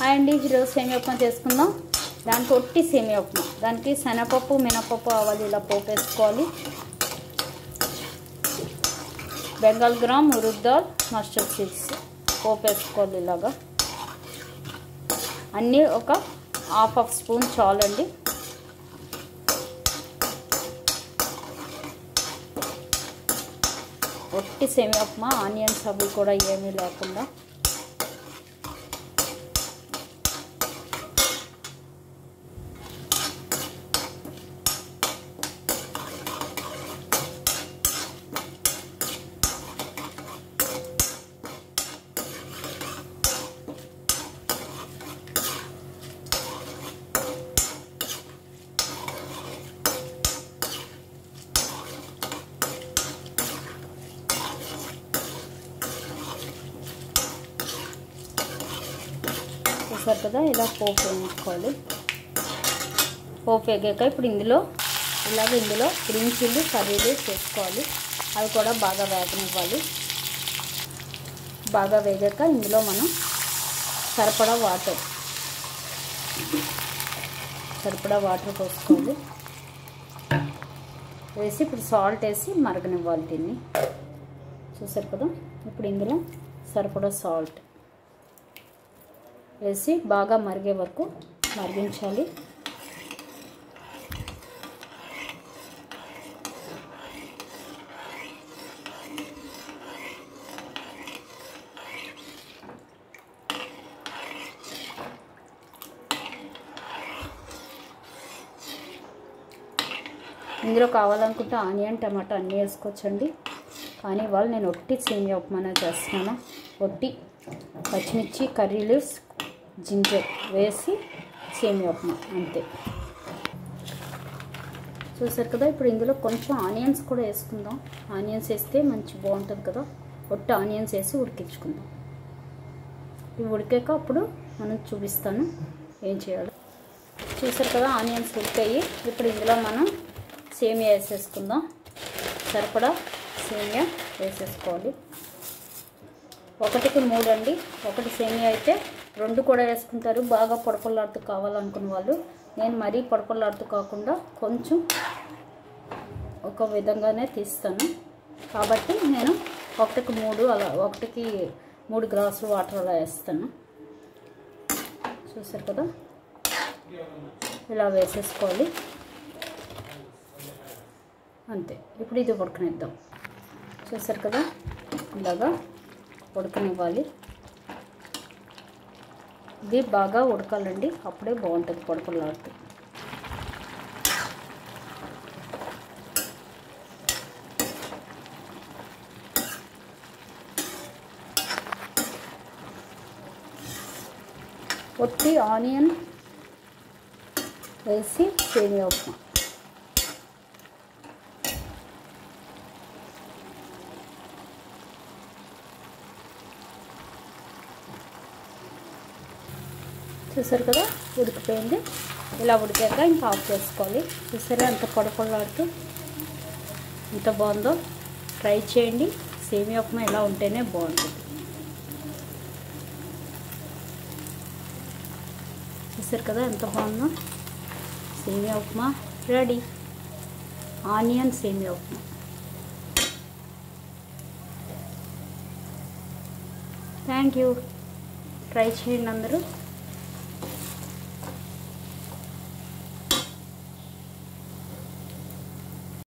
Hi అండి, ఈరోజు సేమియా ఉప్మా చేసుకుందాం. దానికి ఒట్టి సేమియా ఉప్మా. దానికి శనగపప్పు, మినపప్పు, ఆవాలు ఇలా పోపు వేసుకోవాలి. Bengal gram, urad dal, mustard seeds పోపు వేసుకోవాలి. ఇలాగా అన్నీ ఒక హాఫ్ స్పూన్ చాలండి. ఒట్టి సేమియా ఉప్మా, ఆనియన్స్ అవి కూడా ఏమీ లేకుండా. చూసారు కదా, ఇలా పోపు వేయించుకోవాలి. పోపు వేగాక ఇప్పుడు ఇందులో గ్రీన్ చిల్లీ కర్రీలు చేసుకోవాలి. అవి కూడా బాగా వేగనివ్వాలి. బాగా వేగాక ఇందులో మనం సరిపడా వాటర్ పోసుకోవాలి. వేసి ఇప్పుడు సాల్ట్ వేసి మరగనివ్వాలి దీన్ని. చూసారు కదా, ఇప్పుడు ఇందులో సరిపడా సాల్ట్ వేసి బాగా మరిగే వరకు మరిగించాలి. ఇందులో కావాలనుకుంటే ఆనియన్, టమాటా అన్నీ వేసుకోవచ్చండి. కానీ ఇవాళ నేను ఒట్టి సేమియా ఉప్మానే చేస్తున్నాను. ఒట్టి పచ్చిమిర్చి, కర్రీ లీవ్స్, జింజర్ వేసి సేమియా ఉప్మా అంతే. చూసారు కదా, ఇప్పుడు ఇందులో కొంచెం ఆనియన్స్ కూడా వేసుకుందాం. ఆనియన్స్ వేస్తే మంచి బాగుంటుంది కదా. ఒట్టి ఆనియన్స్ వేసి ఉడికించుకుందాం. ఇవి ఉడికాక అప్పుడు మనం చూపిస్తాను ఏం చేయాలో. చూసారు కదా, ఆనియన్స్ ఉడికాయి. ఇప్పుడు ఇందులో మనం సేమియా వేసేసుకుందాం. సరిపడా సేమియా వేసేసుకోవాలి. 1కి 3 అండి. 1 సేమియా అయితే 2 కూడా వేసుకుంటారు. బాగా పొడపొల్లాడుతూ కావాలనుకున్న వాళ్ళు. నేను మరీ పొడపొల్లాడుతూ కాకుండా కొంచెం ఒక విధంగానే తీస్తాను. కాబట్టి నేను 1కి 3 అలా 1కి 3 గ్లాసులు వాటర్ అలా వేస్తాను. చూసారు కదా, ఇలా వేసేసుకోవాలి అంతే. ఇప్పుడు ఇది ఉడకనిద్దాం. చూసారు కదా, ఇలాగా ఉడకనివ్వాలి. ఇది బాగా ఉడకాలండి, అప్పుడే బాగుంటుంది పొడపొల్లాడుతూ. ఒట్టి ఆనియన్ వేసి సేమియా ఉప్మా. చూసారు కదా, ఉడికిపోయింది. ఇలా ఉడికాక ఇంకా ఆఫ్ చేసుకోవాలి. చూసారా ఎంత పొడపొల్లాడుతూ ఎంత బాగుందో. ట్రై చేయండి. సేమియా ఉప్మా ఇలా ఉంటేనే బాగుంటుంది. చూసారు కదా ఎంత బాగుందో. సేమియా ఉప్మా రెడీ. ఆనియన్ సేమియా ఉప్మా. Thank you. ట్రై చేయండి అందరూ.